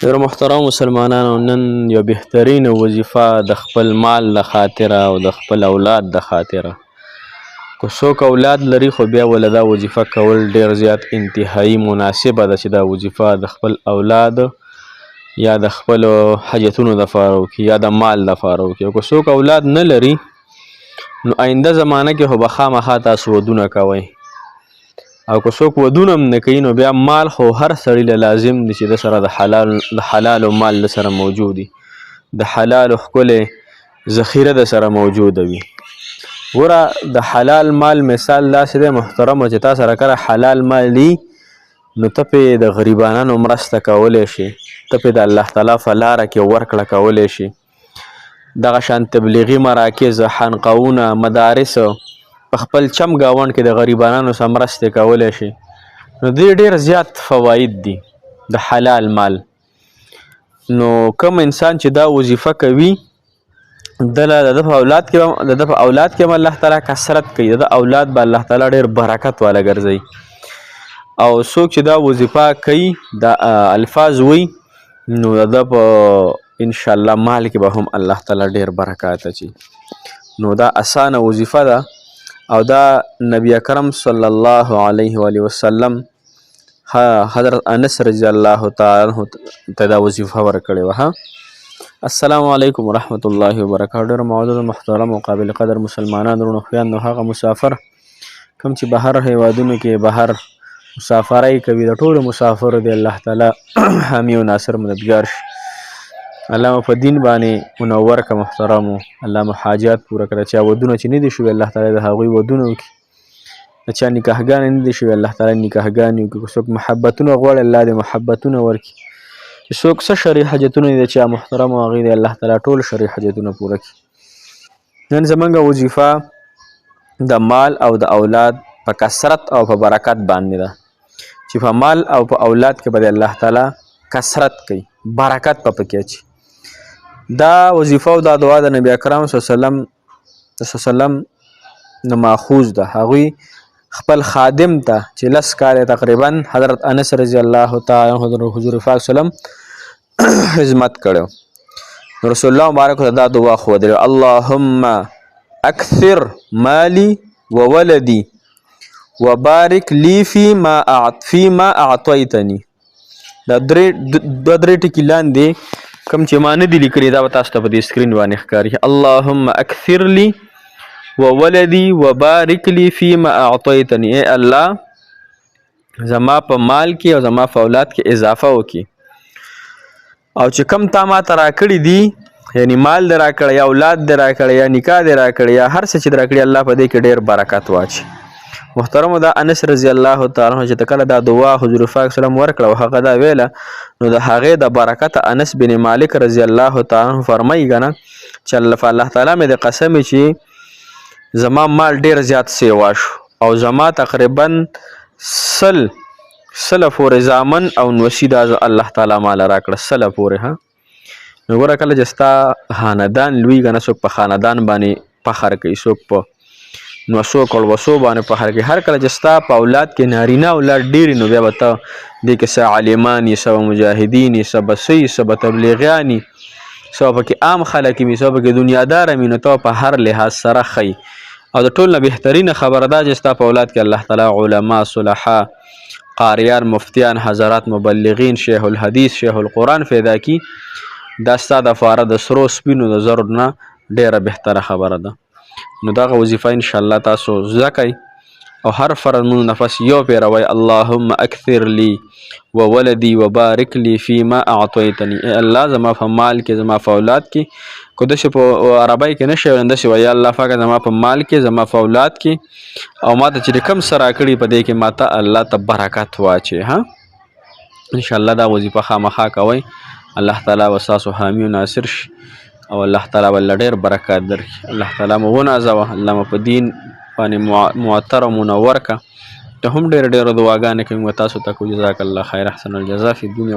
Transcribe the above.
ډېرو محترم مسلمانانو، نن یو بهترینه وظیفه د خپل مال د خاطره او د خپل اولاد د خاطره. که څوک اولاد لري خو بیا ولې دا وظیفه کول ډېر زیات انتهایی مناسبه ده چې دا وظیفه د خپل اولاد یا د خپلو حاجتونو دپاره وکړي یا د مال دپاره وکړي. او که څوک اولاد نه لري نو آینده زمانه کې خو به خامخا تاسو ودونه کوئ، او که څوک ودونه هم نه کوي نو بیا مال خو هر سړي له لازم دی چې د سره د حلالو مال د سره موجود وي، د حلالو ښکلې ذخیره د سره موجوده وي. ګوره د حلال مال مثال داسې دی محترمه چې تا سره کله حلال مال وي نو ته پرې د غریبانو مرسته کولی شي، ته پرې د الله تعالی په لاره کې ورکړه کولی شي. دغه شان تبلیغي مراکز، خانقاهونه، مدارس په خپل چم ګاونډ کې د غریبانو سره مرستې کولی شي. نو دې ډېر زیات فواید دي د حلال مال. نو کوم انسان چې دا وظیفه کوي د ده په اولاد کې هم الله تعالی کثرت کوي، د ده اولاد به الله تعالی ډېر برکت والا ګرځوي. او څوک چې دا وظیفه کوي دا الفاظ وایي نو د ده په انشاءالله مال کې به هم الله تعالی ډېر برکات اچي. نو دا اسانه وظیفه ده او دا نبی اکرم صلی الله علیه و وسلم حضرت انس رضی الله تعالی عنہ ته دا وظیفه ورکړې وه. السلام علیکم ورحمت الله وبرکاته. ډېر معزز محترم او قابل قدر مسلمانان وروڼو خویندو، هغه مسافر کوم چې بهر هیوادونو کې بهر مسافرۍ کوي، د ټولو مسافرو دی الله تعالی حامی او ناصر مددګار شي. الله مو په دین باندې منور که محترمو، الله مو حاجات پوره کړه. چا ودونه چې نه دي شوي الله تعالی د هغوی ودونه وکړي، د چا نکاحګانې نه دي شوي الله تعالی نکاحګانې وکړي. که څوک محبتونه غواړي الله دې محبتونه ورکړي. چې څوک څه شرعي حاجتونه دي د چا محترمو هغوی دې الله تعالی ټول شرعي حاجتونه پوره کړي. نن زموږ وظیفه د مال او د اولاد په کثرت او په برکت باندې ده، چې په مال او په اولاد کې به الله تعالی کثرت کوي، برکت په پکې اچي. دا وظیفه او دا دعا د نبی اکرم صلی الله علیه وسلم نه ماخوذ ده. هغوی خپل خادم ته چې 10 کاله تقریبا حضرت انس رضی الله تعالی عنہ حضور پاک وسلم خدمت کړو. رسول الله مبارک ته دا دعا ښودلې: اللهم اکثر مالی وولدی وبارک لی فیما اعطیتنی. دا درې ټکي لاندې کوم چې ما نه دي لیکلي دا به تاسو ته په دې سکرین باندې ښکاري. اللهم اکثر لی وولدی وبارک لی فیما اعطیتنی. ای الله زما په مال کې او زما په اولاد کې اضافه وکړي، او چې کم تا ما ته راکړي دي یعنی مال دې راکړی یا اولاد دې راکړی یا نکاح دې راکړی یا هر څه چې دې راکړي الله په دې کې ډېر برکت واچي. محترمو دا انس رضی الله تعالی عنہ چې کله دا دعا حضور پاک وسلم ورکړه او هغه دا ویله نو د هغې د برکت انس بن مالک رضی الله تعالی عنہ فرمایي که نه چې الله تعالی مې د قسم چې زما مال ډېر زیات سیوا شو او زما تقریبا سل پورې زامن او نوسي دا الله تعالی مال راکړه، سله پورې. نو ګوره کله چې ستا خاندان لوی که نه څوک په خاندان باندې فخر کوي، څوک په نوسو کړوسو باندې فخر کوي. هر کله چې ستا په اولاد کې نارینه اولاد ډېرې نو بیا به ته دې کې څه عالمان یي، څه به مجاهدین یي، څه به څه یي، څه به تبلیغیان یي، څه به پکې عام خلک وي، څه به پکې دنیاداره وي. نو ته په هر لحاظ سره ښه. او د ټول نه بهترینه خبره ده چې ستا په اولاد کې الله تعالی علما، صلحا، قاریان، مفتیان، حضرات، مبلغین، شیخ الحدیث، شیخ القرآن پیدا کی. دا ستا دپاره د سرو سپینو د زرو نه ډېره بهتره خبره ده. نو دغه وظیفه انشاءالله تاسو زده کوئ او هر فرض مونځ نه پس یو پیروئ: اللهم اکثر لی وولدی وبارک لی فیما اعطیتنی. ای الله زما په مال کې زما په اولاد کې، که داسې په عربی کې نه شی ویل داسې وایي: یا الله پاکه زما په مال کې زما په اولاد کې او ما ته چې کوم څه راکړي په دې کې ما ته الله ته برکت واچوي. انشاءالله دا وظیفه خامخا کوئ، الله تعالی به ستاسو حامی و ناصر شي او الله تعالی به ډېر برکات درکړي. الله تعالی مو ونازوه، الله مو په دین باندې معطر او منور که. ته هم ډېرې دعاګانې کوي تاسو ته کوو. جزاک الله خیر، احسن الجزا فی الدنیا